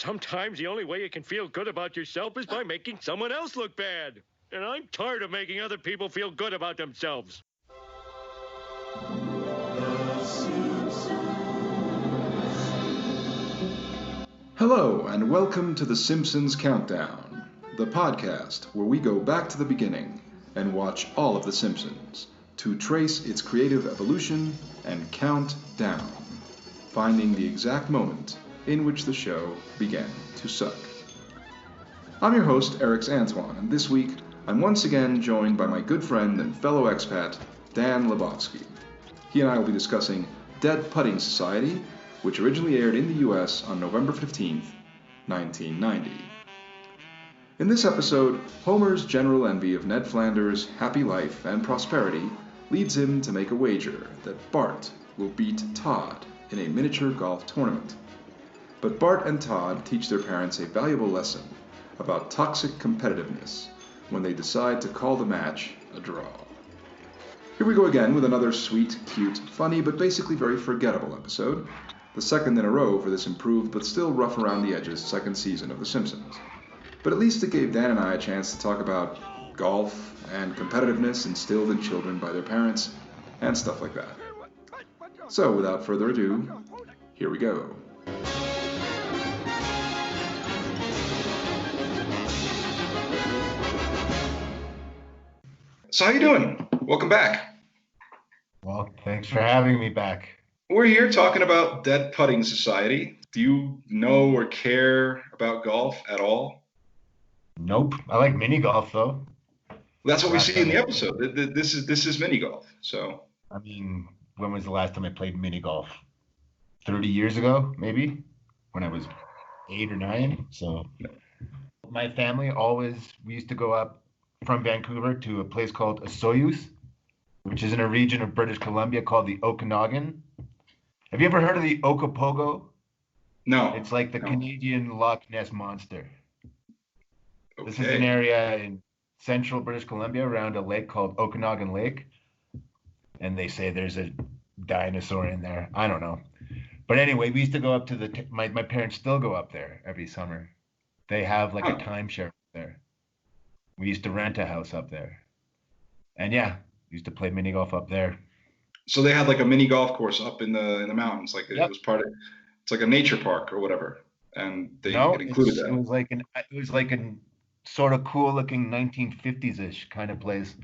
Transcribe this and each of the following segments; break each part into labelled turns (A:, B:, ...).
A: Sometimes the only way you can feel good about yourself is by making someone else look bad. And I'm tired of making other people feel good about themselves.
B: Hello, and welcome to the Simpsons Countdown, the podcast where we go back to the beginning and watch all of The Simpsons to trace its creative evolution and count down, finding the exact moment in which the show began to suck. I'm your host, Erix Antoine, and this week I'm once again joined by my good friend and fellow expat, Dan Lebofsky. He and I will be discussing Dead Putting Society, which originally aired in the US on November 15th, 1990. In this episode, Homer's general envy of Ned Flanders' happy life and prosperity leads him to make a wager that Bart will beat Todd in a miniature golf tournament. But Bart and Todd teach their parents a valuable lesson about toxic competitiveness when they decide to call the match a draw. Here we go again with another sweet, cute, funny, but basically very forgettable episode, the second in a row for this improved but still rough around the edges second season of The Simpsons. But at least it gave Dan and I a chance to talk about golf and competitiveness instilled in children by their parents and stuff like that. So without further ado, here we go. So how you doing? Welcome back.
C: Well, thanks for having me back.
B: We're here talking about Dead Putting Society. Do you know or care about golf at all?
C: Nope. I like mini golf though.
B: That's what we see in the episode. This is mini golf. So
C: I mean, when was the last time I played mini golf? 30 years ago, maybe, when I was 8 or 9. So my family we used to go up from Vancouver to a place called Osoyoos, which is in a region of British Columbia called the Okanagan. Have you ever heard of the Okopogo?
B: No.
C: It's like the Canadian Loch Ness Monster.
B: Okay.
C: This is an area in central British Columbia around a lake called Okanagan Lake. And they say there's a dinosaur in there. I don't know. But anyway, we used to go up to my parents still go up there every summer. They have like a timeshare there. We used to rent a house up there. And yeah, used to play mini golf up there.
B: So they had like a mini golf course up in the mountains, like It was part of, it's like a nature park or whatever. And it included that.
C: It was like a sort of cool looking 1950s-ish kind of place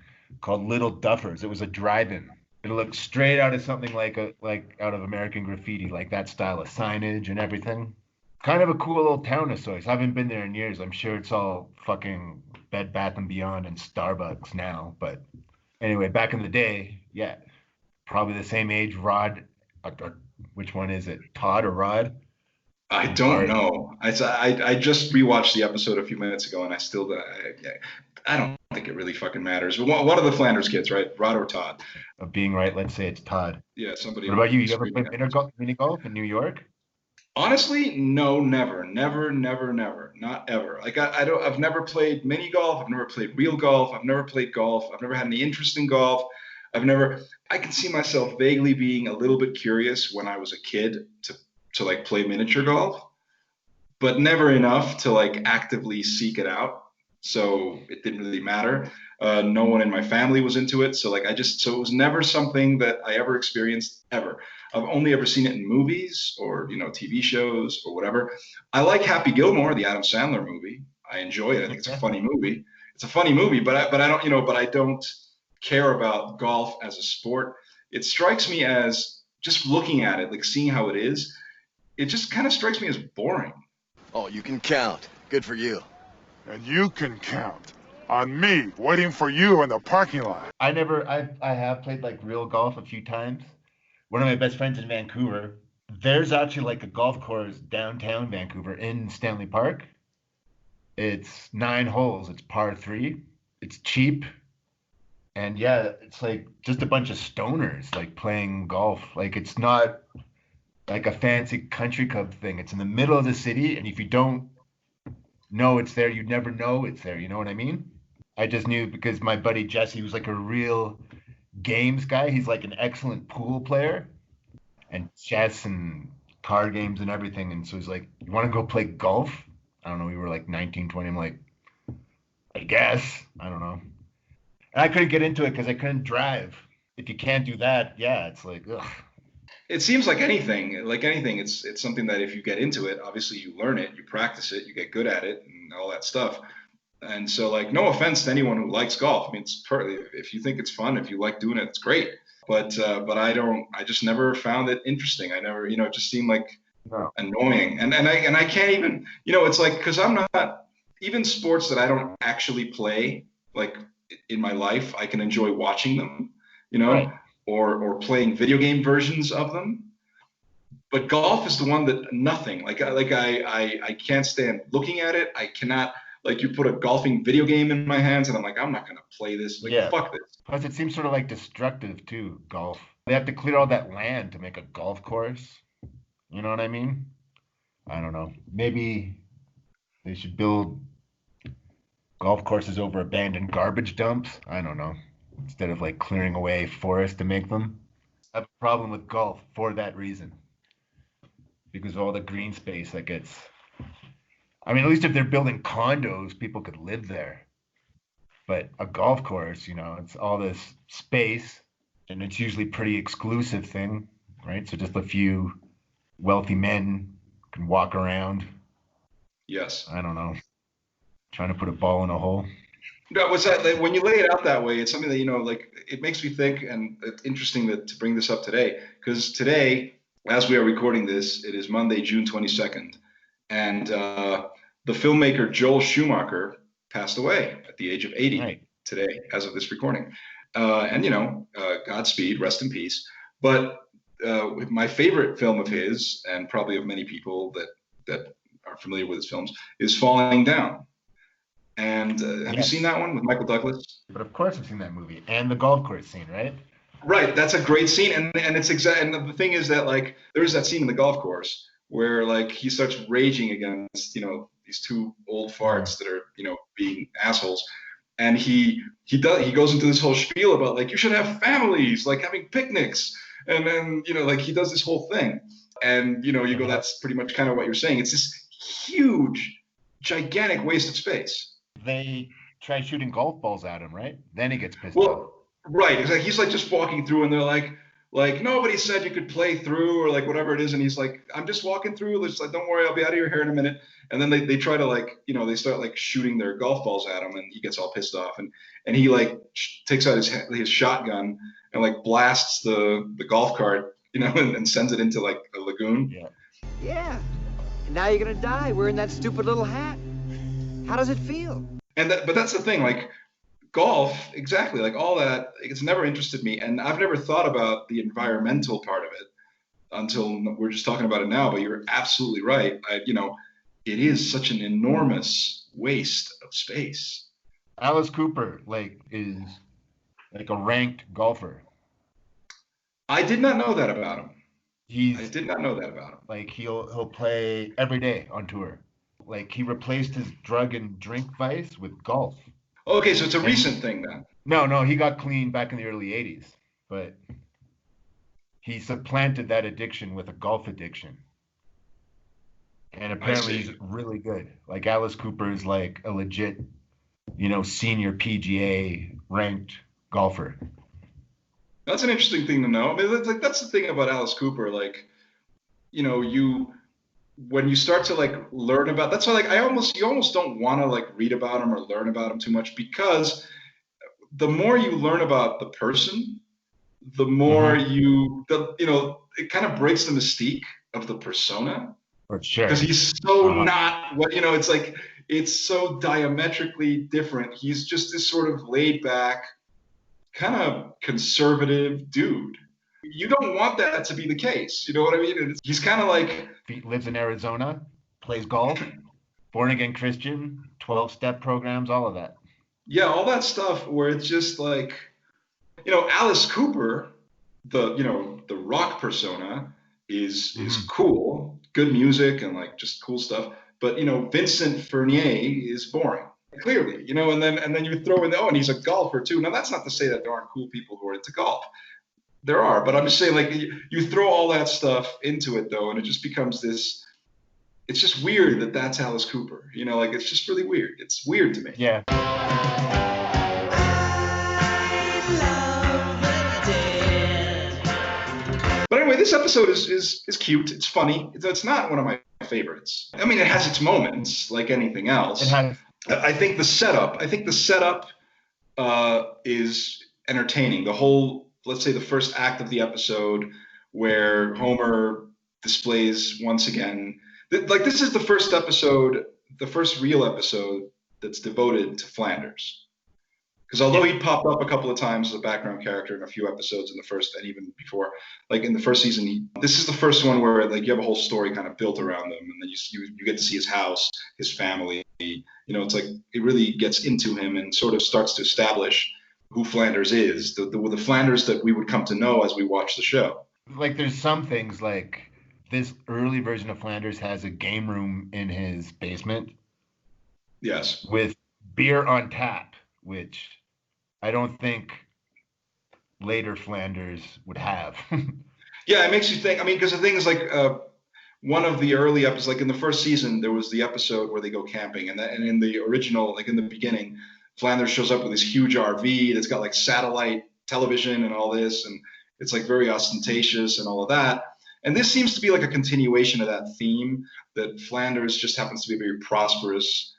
C: called Little Duffers. It was a drive-in. It looked straight out of something like out of American Graffiti, like that style of signage and everything. Kind of a cool little town of Soys. I haven't been there in years. I'm sure it's all fucking Bed Bath & Beyond and Starbucks now. But anyway, back in the day, yeah, probably the same age. Rod, which one is it? Todd or Rod?
B: I don't know. I just rewatched the episode a few minutes ago, and I don't think it really fucking matters. But one of the Flanders kids, right? Rod or Todd?
C: Of being right, let's say it's Todd.
B: Yeah, somebody.
C: What about you? You ever played mini golf in New York?
B: Honestly, no, never, not ever. Like I've never played mini golf. I've never played real golf. I've never played golf. I've never had any interest in golf. I can see myself vaguely being a little bit curious when I was a kid to like play miniature golf, but never enough to like actively seek it out. So it didn't really matter. No one in my family was into it. So it was never something that I ever experienced ever. I've only ever seen it in movies or, TV shows or whatever. I like Happy Gilmore, the Adam Sandler movie. I enjoy it. I think it's a funny movie. But I don't care about golf as a sport. It strikes me as, just looking at it, like seeing how it is, it just kind of strikes me as boring.
D: Oh, you can count. Good for you.
E: And you can count on me waiting for you in the parking lot.
C: I have played like real golf a few times. One of my best friends in Vancouver, there's actually like a golf course downtown Vancouver in Stanley Park. It's 9 holes. It's par 3. It's cheap. And yeah, it's like just a bunch of stoners like playing golf. Like it's not like a fancy country club thing. It's in the middle of the city. And if you don't know it's there, you'd never know it's there. You know what I mean? I just knew because my buddy Jesse was like a real games guy. He's like an excellent pool player and chess and card games and everything. And so he's like, you want to go play golf? I don't know. We were like 19, 20. I'm like, I guess. I don't know. And I couldn't get into it because I couldn't drive. If you can't do that, yeah, it's like, ugh.
B: It seems like anything, it's something that if you get into it, obviously you learn it, you practice it, you get good at it and all that stuff. And so, like, no offense to anyone who likes golf. I mean, if you think it's fun, if you like doing it, it's great. But I just never found it interesting. I never, it just seemed like annoying. And I can't even, it's like, because I'm not, even sports that I don't actually play, like in my life, I can enjoy watching them,
C: Right.
B: or playing video game versions of them. But golf is the one that nothing, I can't stand looking at it. I cannot, like, you put a golfing video game in my hands and I'm like, I'm not going to play this. Like,
C: Yeah.
B: fuck this.
C: Plus, it seems sort of like destructive too, golf. They have to clear all that land to make a golf course. You know what I mean? I don't know. Maybe they should build golf courses over abandoned garbage dumps. I don't know. Instead of like clearing away forests to make them. I have a problem with golf for that reason. Because of all the green space that gets. I mean, at least if they're building condos, people could live there. But a golf course, it's all this space, and it's usually a pretty exclusive thing, right? So just a few wealthy men can walk around.
B: Yes.
C: I don't know. Trying to put a ball in a hole.
B: No, what's that? Like, when you lay it out that way, it's something that, like, it makes me think, and it's interesting to bring this up today, because today, as we are recording this, it is Monday, June 22nd, and the filmmaker Joel Schumacher passed away at the age of 80 today, as of this recording. And Godspeed, rest in peace. But my favorite film of his, and probably of many people that are familiar with his films, is Falling Down. And have you seen that one with Michael Douglas?
C: But of course I've seen that movie. And the golf course scene, right?
B: Right. That's a great scene. And it's exact. And the thing is that, like, there's that scene in the golf course where, like, he starts raging against, these two old farts that are, being assholes. And he goes into this whole spiel about, like, you should have families, like having picnics. And then, like, he does this whole thing. And, you go, that's pretty much kind of what you're saying. It's this huge, gigantic waste of space.
C: They try shooting golf balls at him, right? Then he gets pissed off.
B: Well, right. It's like he's like just walking through, and they're like nobody said you could play through, or like whatever it is, and he's like, I'm just walking through. It's like, don't worry, I'll be out of your hair in a minute. And then they try to, like, they start like shooting their golf balls at him, and he gets all pissed off, and he like takes out his shotgun and like blasts the golf cart, and sends it into like a lagoon.
F: Yeah. And now you're gonna die wearing that stupid little hat. How does it feel?
B: But that's the thing, like, golf, exactly, like all that, it's never interested me, and I've never thought about the environmental part of it until we're just talking about it now. But you're absolutely right. It is such an enormous waste of space.
C: Alice Cooper, is like a ranked golfer.
B: I did not know that about him.
C: I
B: did not know that about him.
C: Like, he'll play every day on tour. Like, he replaced his drug and drink vice with golf.
B: Okay, so it's a recent thing then.
C: No, he got clean back in the early 80s. But he supplanted that addiction with a golf addiction. And apparently he's really good. Like, Alice Cooper is like a legit, senior PGA ranked golfer.
B: That's an interesting thing to know. I mean, that's the thing about Alice Cooper. Like, when you start to like learn about, that's why, like, you almost don't want to like read about him or learn about him too much, because the more you learn about the person, the more it kind of breaks the mystique of the persona.
C: For sure.
B: Because he's so not what, it's like, it's so diametrically different. He's just this sort of laid back, kind of conservative dude. You don't want that to be the case. You know what I mean? He's kind of like...
C: He lives in Arizona, plays golf, born-again Christian, 12-step programs, all of that.
B: Yeah, all that stuff where it's just like, Alice Cooper, the rock persona is cool, good music and like just cool stuff. But, Vincent Fournier is boring, clearly, and then you throw in and he's a golfer too. Now, that's not to say that there aren't cool people who are into golf. There are, but I'm just saying, like, you throw all that stuff into it, though, and it just becomes this. It's just weird that that's Alice Cooper. You know, like, it's just really weird. It's weird to me.
C: Yeah.
B: But anyway, this episode is cute. It's funny. It's not one of my favorites. I mean, it has its moments, like anything else.
C: It has.
B: I think the setup is entertaining. The whole, let's say, the first act of the episode, where Homer displays once again, like, this is the first episode, the first real episode that's devoted to Flanders. Because although he popped up a couple of times as a background character in a few episodes in the first, and even before, like in the first season, this is the first one where, like, you have a whole story kind of built around them, and then you get to see his house, his family. You know, it's like it really gets into him and sort of starts to establish who Flanders is, the Flanders that we would come to know as we watch the show.
C: Like, there's some things, like this early version of Flanders has a game room in his basement.
B: Yes.
C: With beer on tap, which I don't think later Flanders would have.
B: Yeah, it makes you think. I mean, because the thing is, like, one of the early episodes, like in the first season, there was the episode where they go camping, and in the original, like in the beginning, Flanders shows up with this huge RV that's got like satellite television and all this, and it's like very ostentatious and all of that. And this seems to be like a continuation of that theme, that Flanders just happens to be a very prosperous,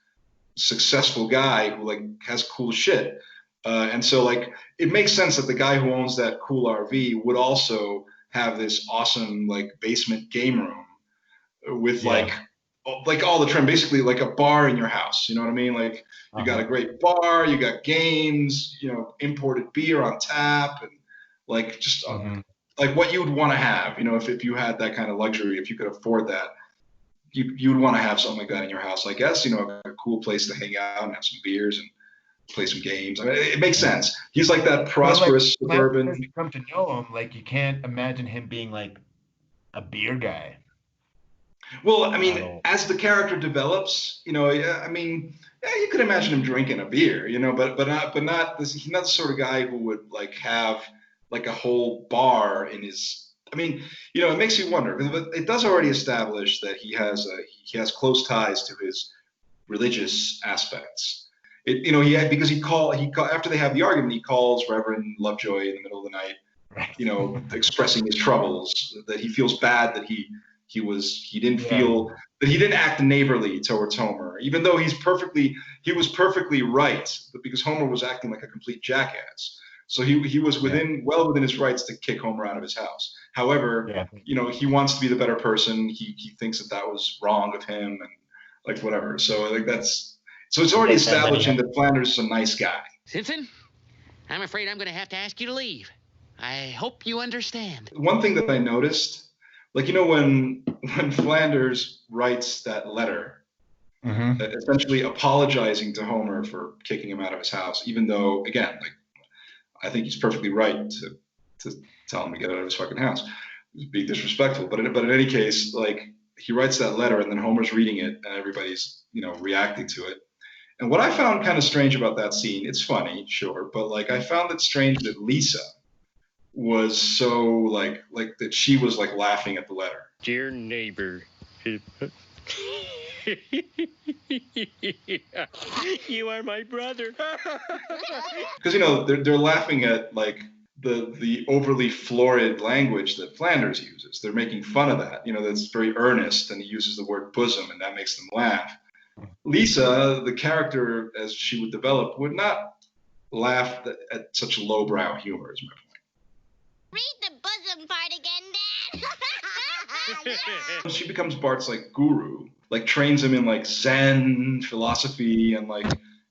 B: successful guy who, like, has cool shit. And so, like, it makes sense that the guy who owns that cool RV would also have this awesome, like, basement game room with like all the trim, basically like a bar in your house. You know what I mean? Like, you got a great bar, you got games, you know, imported beer on tap, and like just like what you would want to have. You know, if you had that kind of luxury, if you could afford that, you would want to have something like that in your house. I guess, you know, a cool place to hang out and have some beers and play some games. I mean, it makes sense. He's like that prosperous suburban.
C: As you come to know him, like, you can't imagine him being like a beer guy.
B: Well, I mean, as the character develops, you know, I mean, yeah, you could imagine him drinking a beer, you know, but not this. He's not the sort of guy who would like have like a whole bar in his. I mean, you know, it makes you wonder, because it does already establish that he has close ties to his religious aspects. You know, because he after they have the argument, he calls Reverend Lovejoy in the middle of the night, you know, expressing his troubles, that he feels bad that he didn't act neighborly towards Homer, even though he was perfectly right, but because Homer was acting like a complete jackass. So he was well within his rights to kick Homer out of his house. However, you know, he wants to be the better person. He thinks that was wrong of him, and like whatever. So I think so it's already establishing that Flanders is a nice guy.
G: Simpson, I'm afraid I'm going to have to ask you to leave. I hope you understand.
B: One thing that I noticed, like, you know, when Flanders writes that letter, essentially apologizing to Homer for kicking him out of his house, even though, again, like, I think he's perfectly right to tell him to get out of his fucking house. Be disrespectful, but in any case, like, he writes that letter, and then Homer's reading it, and everybody's, you know, reacting to it. And what I found kind of strange about that scene, it's funny, sure, but like, I found it strange that Lisa was so like that she was like laughing at the letter.
A: Dear neighbor. You are my brother.
B: Because, you know, they're laughing at like the overly florid language that Flanders uses. They're making fun of that. You know, that's very earnest, and he uses the word bosom, and that makes them laugh. Lisa, the character as she would develop, would not laugh at such lowbrow humor, is my point.
H: Read the bosom part again, Dad.
B: She becomes Bart's like guru, like trains him in like Zen philosophy, and like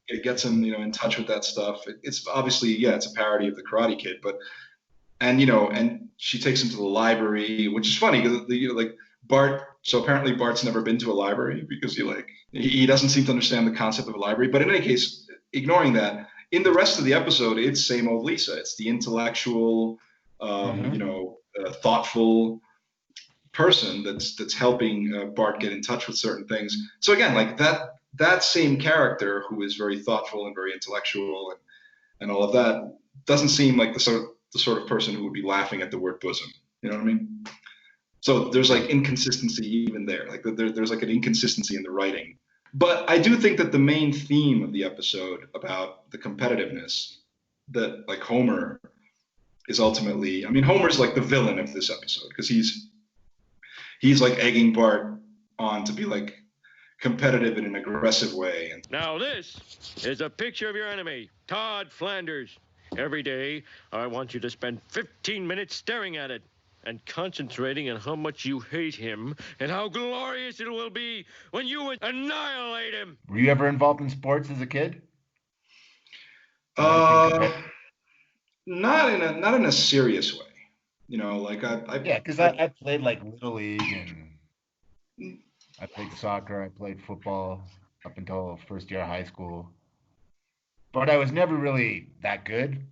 B: it gets him, you know, in touch with that stuff. It's obviously, it's a parody of the Karate Kid, and she takes him to the library, which is funny because like Bart. So apparently Bart's never been to a library because he doesn't seem to understand the concept of a library. But in any case, ignoring that, in the rest of the episode, it's same old Lisa. It's the intellectual, you know, thoughtful person that's helping Bart get in touch with certain things. So again, like that same character who is very thoughtful and very intellectual and all of that doesn't seem like the sort of the sort of person who would be laughing at the word bosom. You know what I mean? So there's like inconsistency even there. Like there's like an inconsistency in the writing. But I do think that the main theme of the episode about the competitiveness that like Homer is ultimately, I mean, Homer's like the villain of this episode because he's like egging Bart on to be like competitive in an aggressive way. And
A: Now this is a picture of your enemy, Todd Flanders. Every day, I want you to spend 15 minutes staring at it and concentrating on how much you hate him and how glorious it will be when you annihilate him.
C: Were you ever involved in sports as a kid?
B: not in a serious way. You know, like
C: because I played like Little League and I played soccer, I played football up until first year of high school. But I was never really that good.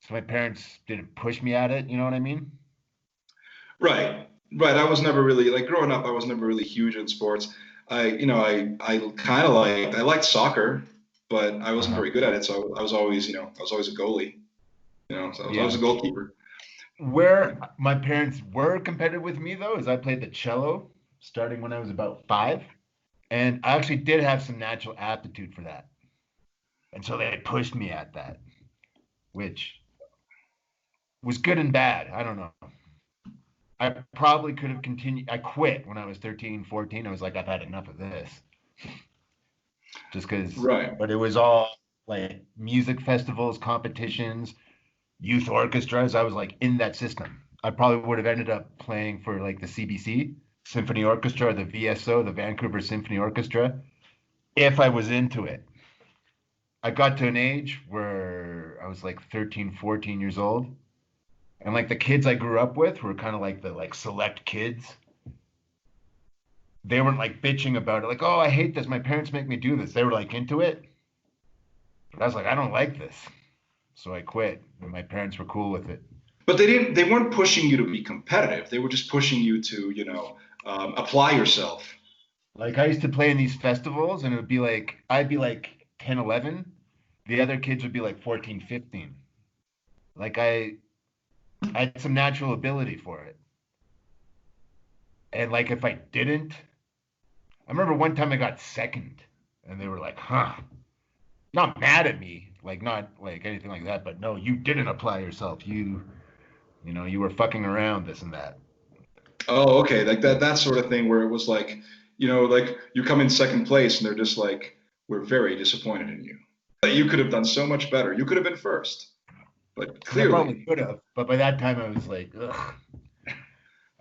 C: So my parents didn't push me at it, you know what I mean?
B: Right. I was never really, like, growing up, I was never really huge in sports. I liked soccer, but I wasn't very good at it. So I was always a goalie. So I was a goalkeeper.
C: Where my parents were competitive with me, though, is I played the cello starting when I was about 5. And I actually did have some natural aptitude for that. And so they pushed me at that, which was good and bad. I don't know. I probably could have continued. I quit when I was 13, 14. I was like, I've had enough of this. Just because.
B: Right.
C: But it was all like music festivals, competitions, youth orchestras. I was like in that system. I probably would have ended up playing for like the CBC, Symphony Orchestra, or the VSO, the Vancouver Symphony Orchestra, if I was into it. I got to an age where I was like 13, 14 years old. And like the kids I grew up with were kind of like the like select kids. They weren't like bitching about it. Like, oh, I hate this. My parents make me do this. They were like into it. But I was like, I don't like this. So I quit. And my parents were cool with it.
B: But they weren't pushing you to be competitive. They were just pushing you to, apply yourself.
C: Like I used to play in these festivals and it would be like, I'd be like 10, 11. The other kids would be like 14, 15. Like I had some natural ability for it. And like if I didn't, I remember one time I got second and they were like, not mad at me, like not like anything like that, but no, you didn't apply yourself. You were fucking around, this and that.
B: Oh, okay. Like that sort of thing where it was like, like you come in second place and they're just like, we're very disappointed in you. You could have done so much better. You could have been first. But clearly,
C: I probably could have. But by that time, I was like, ugh.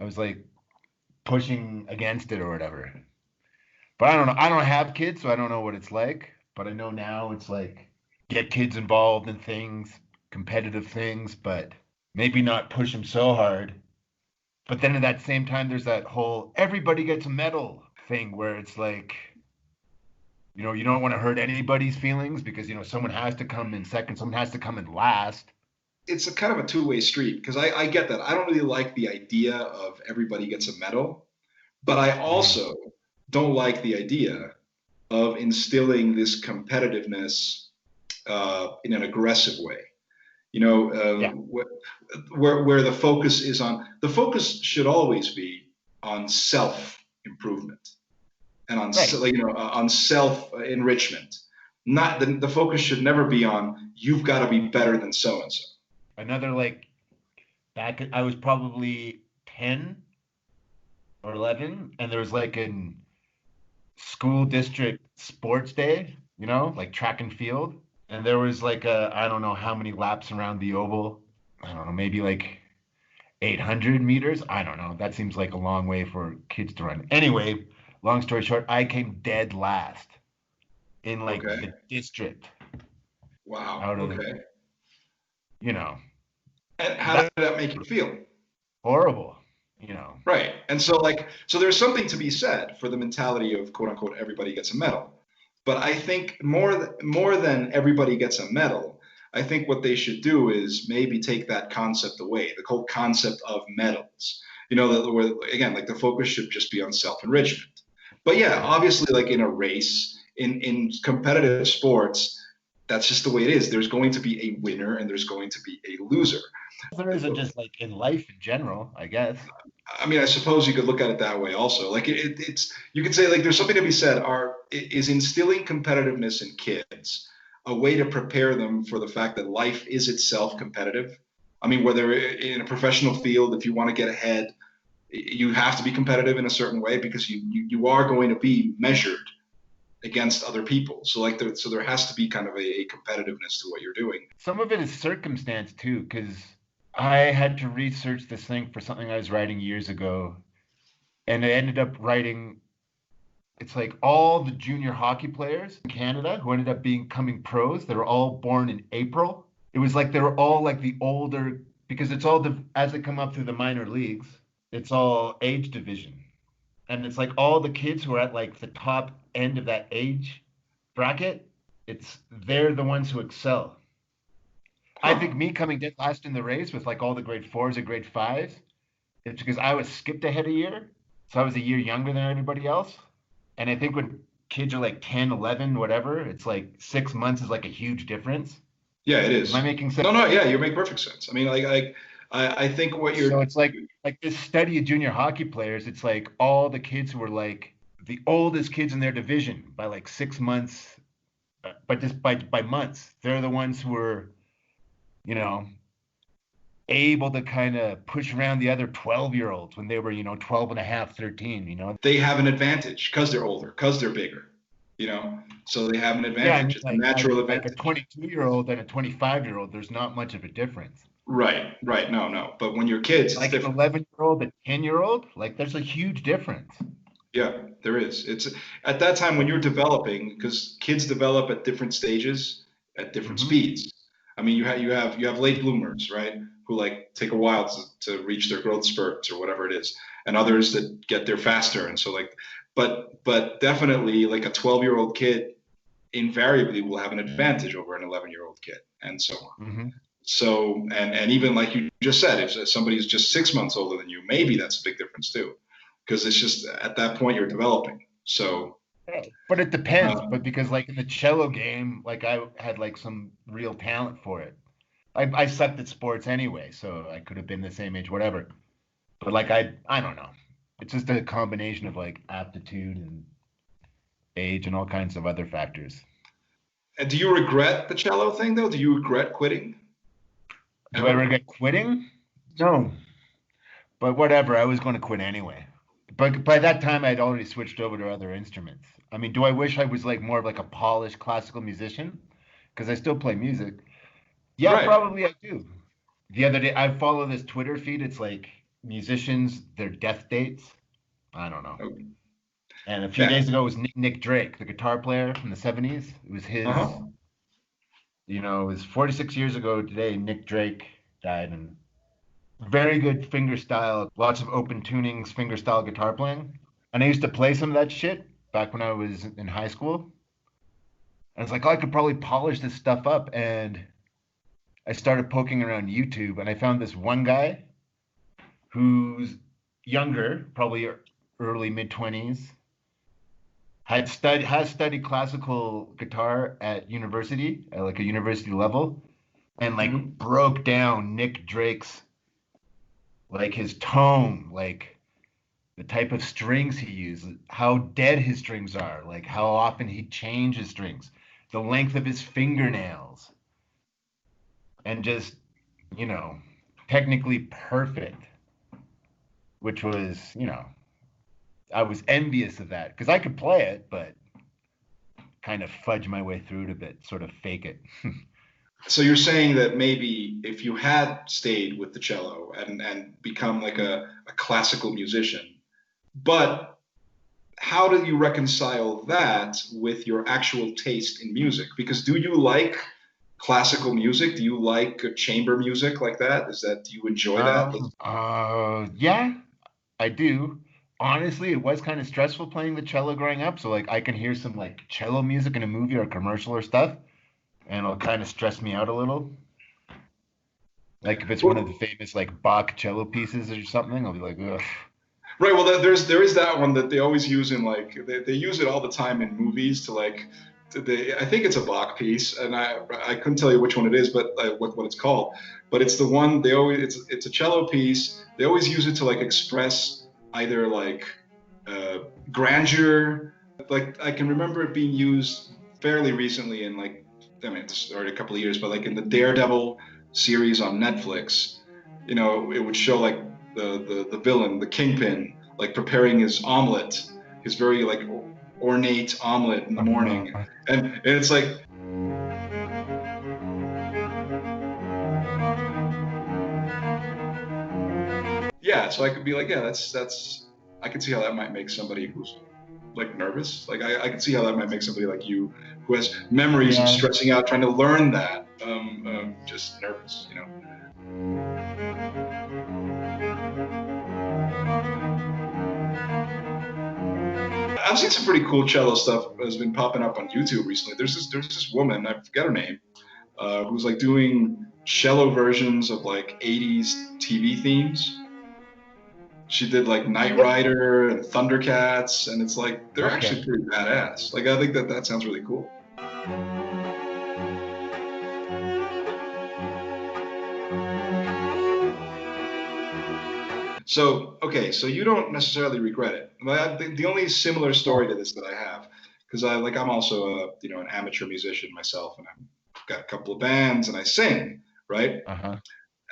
C: I was like pushing against it or whatever. But I don't know. I don't have kids, so I don't know what it's like. But I know now it's like get kids involved in things, competitive things, but maybe not push them so hard. But then at that same time, there's that whole everybody gets a medal thing where it's like, you don't want to hurt anybody's feelings because, someone has to come in second, someone has to come in last.
B: It's a kind of a two-way street because I get that. I don't really like the idea of everybody gets a medal, but I also don't like the idea of instilling this competitiveness in an aggressive way. Where the focus is on, the focus should always be on self-improvement and on on self-enrichment. Not the focus should never be on you've got to be better than so and so.
C: Another back I was probably 10 or 11 and there was like an school district sports day, like track and field, and there was like I don't know how many laps around the oval. I don't know, maybe like 800 meters. I don't know. That seems like a long way for kids to run. Anyway, long story short, I came dead last in the district.
B: Wow.
C: Okay.
B: And how did that make you feel?
C: Horrible,
B: Right. And so there's something to be said for the mentality of quote unquote everybody gets a medal. But I think more than everybody gets a medal, I think what they should do is maybe take that concept away, the whole concept of medals. Again, the focus should just be on self-enrichment. But yeah, obviously in a race, in competitive sports, that's just the way it is. There's going to be a winner and there's going to be a loser.
C: There isn't just like in life in general, I guess.
B: I mean, I suppose you could look at it that way also. Like it's you could say like there's something to be said. Is instilling competitiveness in kids a way to prepare them for the fact that life is itself competitive? I mean, whether in a professional field, if you want to get ahead, you have to be competitive in a certain way because you are going to be measured against other people. So like so there has to be kind of a competitiveness to what you're doing.
C: Some of it is circumstance too, because I had to research this thing for something I was writing years ago, and I ended up writing. It's like all the junior hockey players in Canada who ended up becoming pros. They were all born in April. It was like they were all like the older, because it's all as they come up through the minor leagues, it's all age division. And it's like all the kids who are at like the top end of that age bracket, they're the ones who excel. I think me coming dead last in the race with like all the grade 4s and grade 5s, it's because I was skipped ahead a year. So I was a year younger than everybody else. And I think when kids are like 10, 11, whatever, it's like 6 months is like a huge difference.
B: Yeah, it is.
C: Am I making sense?
B: No, yeah, you make perfect sense. I mean, I think what you're...
C: So it's like this study of junior hockey players, it's like all the kids who were like the oldest kids in their division by like 6 months, but just by months. They're the ones who were, you know, able to kind of push around the other 12-year-olds when they were, 12 and a half, 13,
B: They have an advantage because they're older, because they're bigger, so they have an advantage.
C: Yeah,
B: it's a natural advantage.
C: Like a 22-year-old and a 25-year-old, there's not much of a difference.
B: Right. No. But when you're kids,
C: like
B: it's
C: an
B: different.
C: 11-year-old and 10-year-old, like there's a huge difference.
B: Yeah, there is. It's at that time when you're developing, because kids develop at different stages, at different speeds. I mean, you have late bloomers, right? Who like take a while to reach their growth spurts or whatever it is, and others that get there faster. And so like, but definitely like a 12-year-old kid invariably will have an advantage over an 11-year-old kid, and so on. So and even like you just said, if somebody's just 6 months older than you, maybe that's a big difference too, because it's just at that point you're developing. So.
C: But it depends. But because like in the cello game, like I had like some real talent for it. I sucked at sports anyway, so I could have been the same age, whatever. But like I don't know. It's just a combination of like aptitude and age and all kinds of other factors.
B: And do you regret the cello thing though? Do you regret quitting?
C: Do I regret quitting? No. But whatever, I was going to quit anyway. But by that time, I'd already switched over to other instruments. I mean, do I wish I was like more of like a polished classical musician? Because I still play music. Yeah, right. Probably I do. The other day, I follow this Twitter feed. It's like musicians, their death dates. I don't know. Okay. And a few days ago, it was Nick Drake, the guitar player from the 70s. It was his, it was 46 years ago today, Nick Drake died. And very good finger style, lots of open tunings, finger style guitar playing. And I used to play some of that shit back when I was in high school. And it's like, I could probably polish this stuff up. And I started poking around YouTube, and I found this one guy who's younger, probably early mid-20s, has studied classical guitar at university, at like a university level, and like broke down Nick Drake's, like his tone, like the type of strings he uses, how dead his strings are, like how often he changes strings, the length of his fingernails. And just, technically perfect, which was, I was envious of that because I could play it, but kind of fudge my way through it a bit, sort of fake it.
B: So you're saying that maybe if you had stayed with the cello and become like a classical musician, but how do you reconcile that with your actual taste in music? Because do you like classical music? Do you like chamber music like that? Do you enjoy that?
C: Yeah, I do. Honestly, it was kind of stressful playing the cello growing up. So like I can hear some like cello music in a movie or a commercial or stuff, and it'll kind of stress me out a little. Like if it's one of the famous like Bach cello pieces or something, I'll be like, ugh.
B: Right. Well, there is that one that they always use in like they use it all the time in movies to like I think it's a Bach piece, and I couldn't tell you which one it is, but what it's called. But it's the one they always it's a cello piece. They always use it to like express either like grandeur. Like I can remember it being used fairly recently in like, I mean, it's already a couple of years, but like in the Daredevil series on Netflix, you know, it would show like the villain, the Kingpin, like preparing his omelet, his very like ornate omelet in the morning, and it's like, yeah, so I could be like, yeah, that's I could see how that might make somebody who's like nervous, like I could see how that might make somebody like you who has memories of stressing out trying to learn that just nervous, you know. I've seen some pretty cool cello stuff has been popping up on YouTube recently. There's this woman, I forget her name, who's like doing cello versions of like 80s TV themes. She did like Knight Rider and Thundercats, and it's like they're actually pretty badass. Like I think that sounds really cool. So, okay, so you don't necessarily regret it. The only similar story to this that I have, because I'm also an amateur musician myself, and I've got a couple of bands and I sing, right?
C: Uh-huh.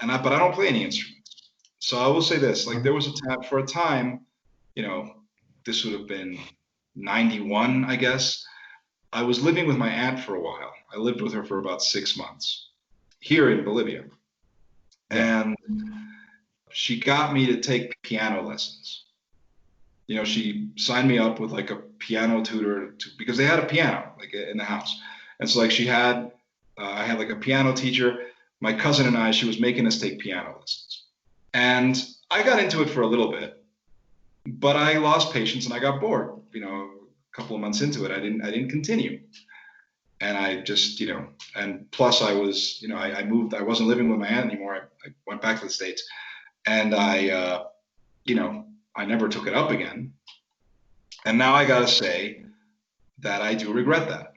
B: But I don't play any instruments. So I will say this, like there was a time, you know, this would have been 91, I guess. I was living with my aunt for a while. I lived with her for about 6 months here in Bolivia. And she got me to take piano lessons. You know, she signed me up with like a piano tutor because they had a piano like in the house. And so like I had like a piano teacher. My cousin and I, she was making us take piano lessons. And I got into it for a little bit, but I lost patience and I got bored. You know, a couple of months into it, I didn't continue. And I just, you know, and plus I was, you know, I moved, I wasn't living with my aunt anymore. I went back to the States. And I, you know, I never took it up again. And now I got to say that I do regret that.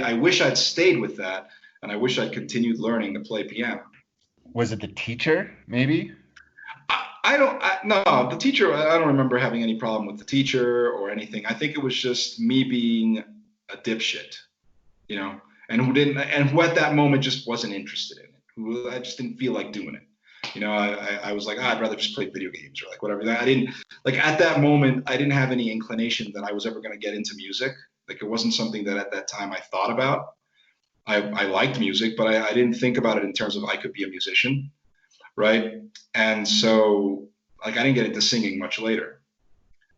B: I wish I'd stayed with that, and I wish I'd continued learning to play piano.
C: Was it the teacher, maybe?
B: No, the teacher, I don't remember having any problem with the teacher or anything. I think it was just me being a dipshit, you know, and who at that moment just wasn't interested in it. I just didn't feel like doing it. You know, I was like, I'd rather just play video games or like whatever. I didn't, like at that moment, I didn't have any inclination that I was ever going to get into music. Like it wasn't something that at that time I thought about. I liked music, but I didn't think about it in terms of I could be a musician, right? And so, like, I didn't get into singing much later.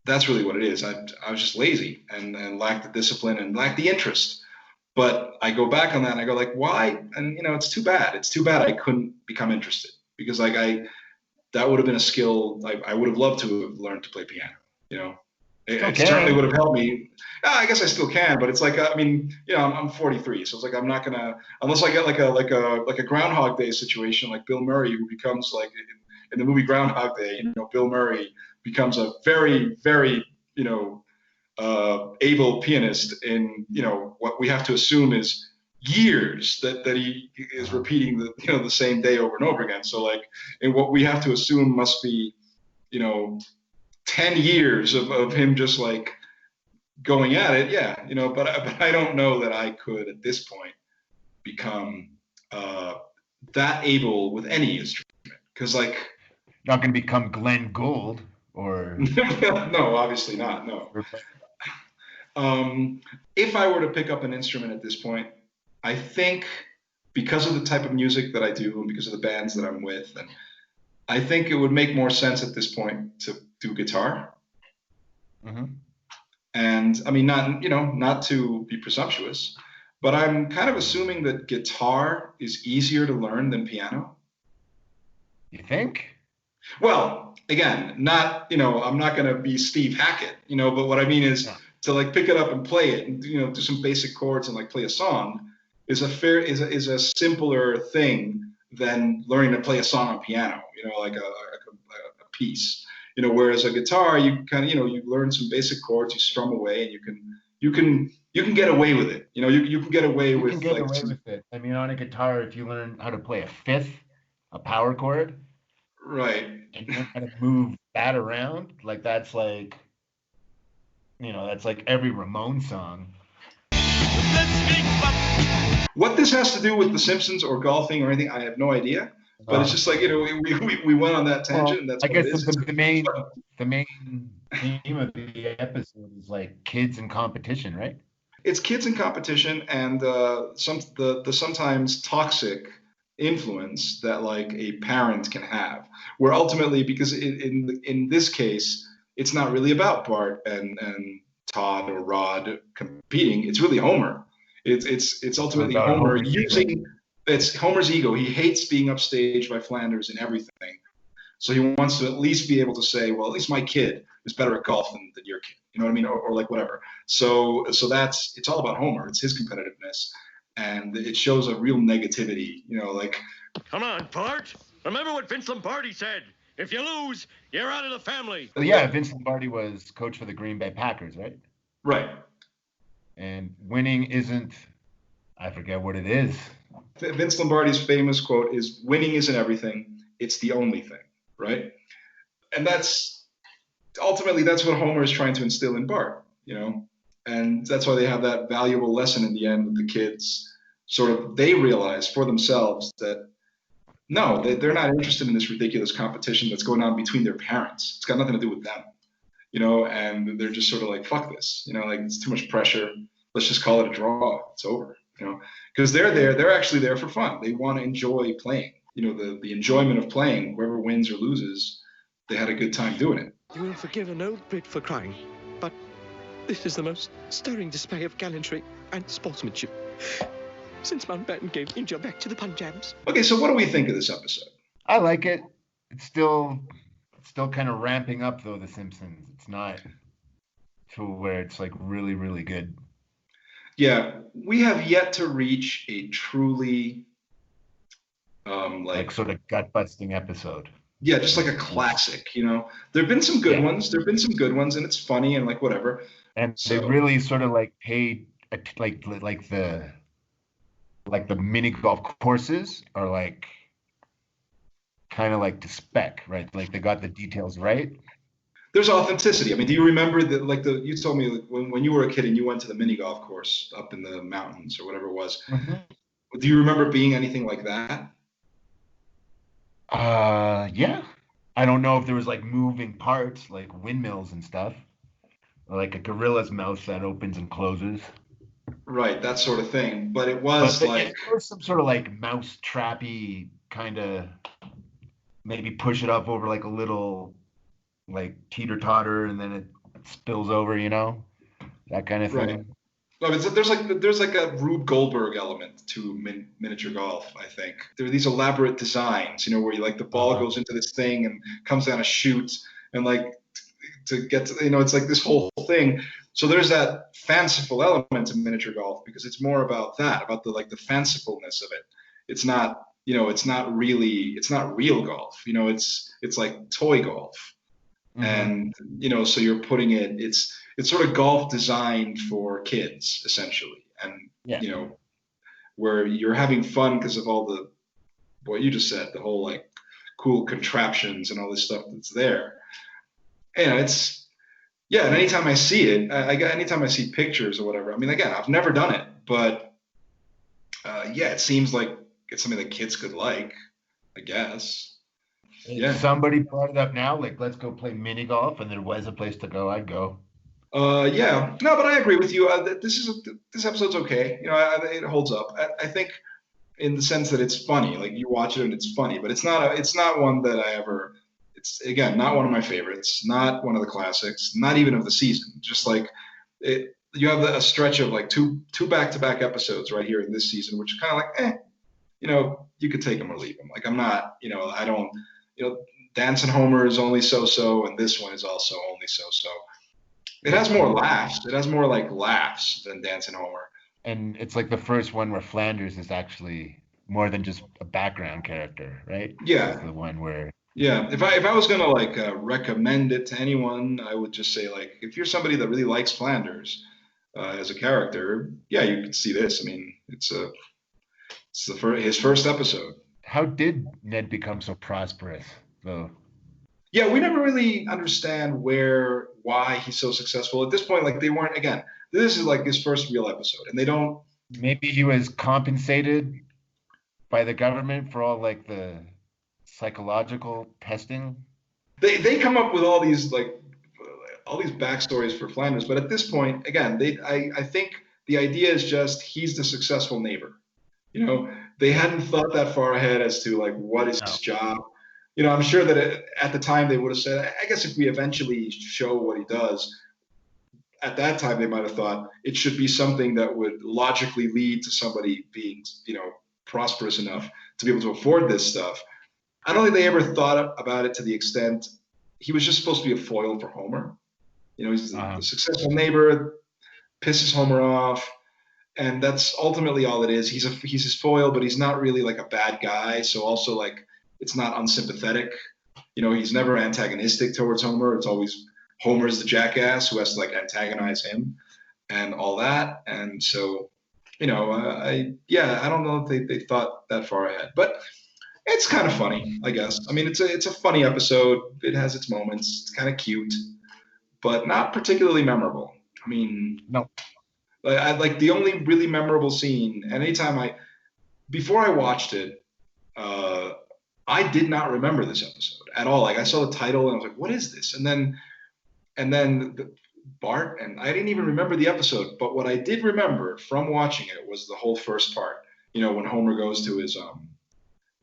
B: That's really what it is. I was just lazy and lacked the discipline and lacked the interest. But I go back on that and I go like, why? And, you know, it's too bad. It's too bad I couldn't become interested. Because like that would have been a skill I would have loved to have learned to play piano. You know, it certainly would have helped me. I guess I still can, but it's like I mean, you know, I'm 43, so it's like I'm not gonna unless I get like a Groundhog Day situation like Bill Murray, who becomes like in the movie Groundhog Day. You know, Bill Murray becomes a very you know able pianist in you know what we have to assume is years that he is repeating the same day over and over again. So like, and what we have to assume must be, you know, 10 years of him just like going at it. Yeah. You know, but I don't know that I could at this point become that able with any instrument. Cause like,
C: not going to become Glenn Gould or.
B: No, obviously not. No. If I were to pick up an instrument at this point, I think because of the type of music that I do and because of the bands that I'm with, and I think it would make more sense at this point to do guitar.
C: Mm-hmm.
B: And I mean, not to be presumptuous, but I'm kind of assuming that guitar is easier to learn than piano.
C: You think?
B: Well, again, I'm not going to be Steve Hackett, you know, but what I mean is to like pick it up and play it and, you know, do some basic chords and like play a song is a simpler thing than learning to play a song on piano, you know, like a piece, you know, whereas a guitar, you kind of, you know, you learn some basic chords, you strum away and you can, you can get away with it. You can get away
C: You
B: with
C: can get
B: like
C: away with it. I mean, on a guitar, if you learn how to play a fifth, a power chord,
B: right.
C: and learn how to move that around, like that's like, that's like every Ramones song.
B: What this has to do with The Simpsons or golfing or anything, I have no idea. But it's just like, we went on that tangent, and that's
C: I
B: what
C: guess
B: it is.
C: the main theme of the episode is like kids in competition, right?
B: It's kids in competition and the sometimes toxic influence that like a parent can have. Where ultimately, because in this case, it's not really about Bart and Todd or Rod competing. It's really Homer. It's ultimately Homer using. It's Homer's ego. He hates being upstaged by Flanders and everything. So he wants to at least be able to say, well, at least my kid is better at golf than your kid. You know what I mean? Or like whatever. So it's all about Homer. It's his competitiveness. And it shows a real negativity, like.
A: Come on, Bart. Remember what Vince Lombardi said. If you lose, you're out of the family.
C: Well, yeah, Vince Lombardi was coach for the Green Bay Packers, right?
B: Right.
C: And winning isn't, I forget what it is.
B: Vince Lombardi's famous quote is, winning isn't everything, it's the only thing, right? And that's ultimately what Homer is trying to instill in Bart, and that's why they have that valuable lesson in the end with the kids. Sort of, they realize for themselves that no, they're not interested in this ridiculous competition that's going on between their parents. It's got nothing to do with them, and they're just sort of like, fuck this, like it's too much pressure. Let's just call it a draw. It's over, because they're actually there for fun. They want to enjoy playing, the enjoyment of playing. Whoever wins or loses, they had a good time doing it.
I: You will forgive an old Brit for crying, but this is the most stirring display of gallantry and sportsmanship since Mountbatten gave India back to the Punjabs.
B: Okay, so what do we think of this episode?
C: I like it. It's still kind of ramping up, though, The Simpsons. It's not to where it's like really, really good.
B: Yeah, we have yet to reach a truly
C: like sort of gut-busting episode.
B: Yeah, just like a classic, There've been some good ones. There've been some good ones, and it's funny and like whatever.
C: And they really sort of like paid like the mini golf courses are like kind of like to spec, right? Like they got the details right.
B: There's authenticity. I mean, do you remember that? You told me when you were a kid and you went to the mini golf course up in the mountains or whatever it was. Mm-hmm. Do you remember being anything like that?
C: Yeah. I don't know if there was like moving parts, like windmills and stuff, or like a gorilla's mouth that opens and closes.
B: Right, that sort of thing. But it was
C: there was some sort of like mouse trappy kind of, maybe push it up over like a little like teeter totter and then it spills over, that kind of thing.
B: Right. No, there's like a Rube Goldberg element to miniature golf. I think there are these elaborate designs, where you like the ball goes into this thing and comes down a chute, and like to get to, it's like this whole thing. So there's that fanciful element to miniature golf because it's more about the fancifulness of it. It's not, it's not real golf. It's like toy golf. Mm-hmm. And, so you're putting it, it's sort of golf designed for kids essentially. And, where you're having fun because of all what you just said, the whole like cool contraptions and all this stuff that's there. And and anytime I see it, anytime I see pictures or whatever, I mean, again, I've never done it, but it seems like it's something that kids could like, I guess.
C: If somebody brought it up now, like, let's go play mini golf, and there was a place to go, I'd go.
B: No, but I agree with you. This episode's okay. It holds up. I think in the sense that it's funny. Like you watch it and it's funny, but it's not one that I ever. It's again not one of my favorites. Not one of the classics. Not even of the season. Just like it. You have a stretch of like two back-to-back episodes right here in this season, which is kind of like, you could take them or leave them. Like I'm not, I don't. Dancing Homer is only so-so, and this one is also only so-so. It has more laughs. It has more like laughs than Dancing Homer.
C: And it's like the first one where Flanders is actually more than just a background character, right?
B: Yeah.
C: It's the one where.
B: Yeah. If I was gonna recommend it to anyone, I would just say like if you're somebody that really likes Flanders, as a character, yeah, you could see this. I mean, it's his first episode.
C: How did Ned become so prosperous, though?
B: Yeah, we never really understand why he's so successful. At this point, like they weren't, again, this is like his first real episode, and they don't.
C: Maybe he was compensated by the government for all like the psychological testing.
B: They come up with all these backstories for Flanders, but at this point, again, I think the idea is just he's the successful neighbor. You know, they hadn't thought that far ahead as to like what is his job. You know, I'm sure that at the time they would have said, I guess if we eventually show what he does, at that time they might have thought it should be something that would logically lead to somebody being, you know, prosperous enough to be able to afford this stuff. I don't think they ever thought about it to the extent he was just supposed to be a foil for Homer. You know, he's the successful neighbor, pisses Homer off, and that's ultimately all it is. He's his foil, but he's not really like a bad guy. So also like it's not unsympathetic. You know, he's never antagonistic towards Homer. It's always Homer's the jackass who has to like antagonize him and all that. And so, you know, I don't know if they thought that far ahead, but it's kind of funny, I guess. I mean, it's a funny episode. It has its moments. It's kind of cute, but not particularly memorable. I mean,
C: no.
B: Like the only really memorable scene, and anytime before I watched it, I did not remember this episode at all. Like I saw the title and I was like, what is this? And then Bart, and I didn't even remember the episode, but what I did remember from watching it was the whole first part. You know, when Homer goes to his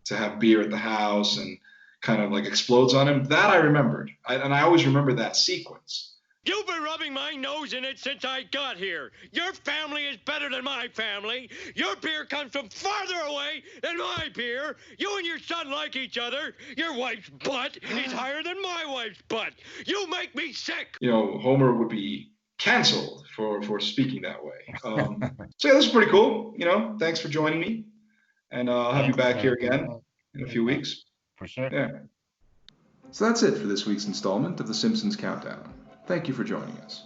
B: to have beer at the house and kind of like explodes on him. That I remembered. And I always remember that sequence.
A: You've been rubbing my nose in it since I got here. Your family is better than my family. Your beer comes from farther away than my beer. You and your son like each other. Your wife's butt is higher than my wife's butt. You make me sick.
B: You know, Homer would be canceled for speaking that way. So yeah, this is pretty cool. You know, thanks for joining me. And I'll have you back here again in a few weeks.
C: For sure.
B: Yeah. So that's it for this week's installment of the Simpsons Countdown. Thank you for joining us.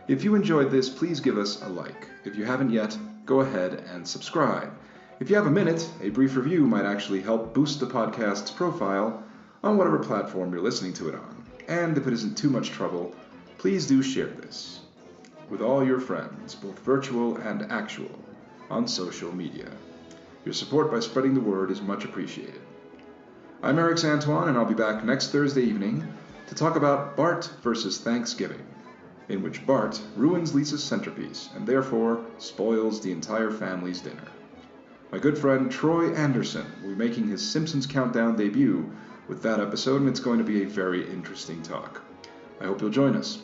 B: If you enjoyed this, please give us a like. If you haven't yet, go ahead and subscribe. If you have a minute, a brief review might actually help boost the podcast's profile on whatever platform you're listening to it on. And if it isn't too much trouble, please do share this with all your friends, both virtual and actual, on social media. Your support by spreading the word is much appreciated. I'm Erix Antoine, and I'll be back next Thursday evening to talk about Bart versus Thanksgiving, in which Bart ruins Lisa's centerpiece and therefore spoils the entire family's dinner. My good friend Troy Anderson will be making his Simpsons Countdown debut with that episode, and it's going to be a very interesting talk. I hope you'll join us.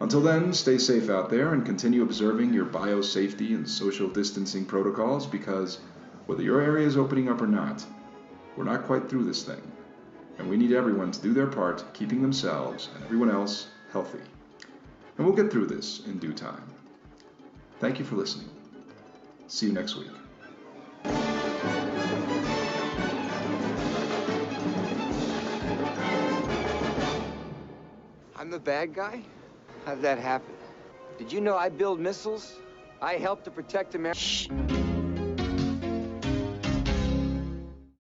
B: Until then, stay safe out there and continue observing your biosafety and social distancing protocols, because whether your area is opening up or not, we're not quite through this thing. And we need everyone to do their part, keeping themselves and everyone else healthy. And we'll get through this in due time. Thank you for listening. See you next week.
F: I'm the bad guy? How'd that happen? Did you know I build missiles? I help to protect America. Shh.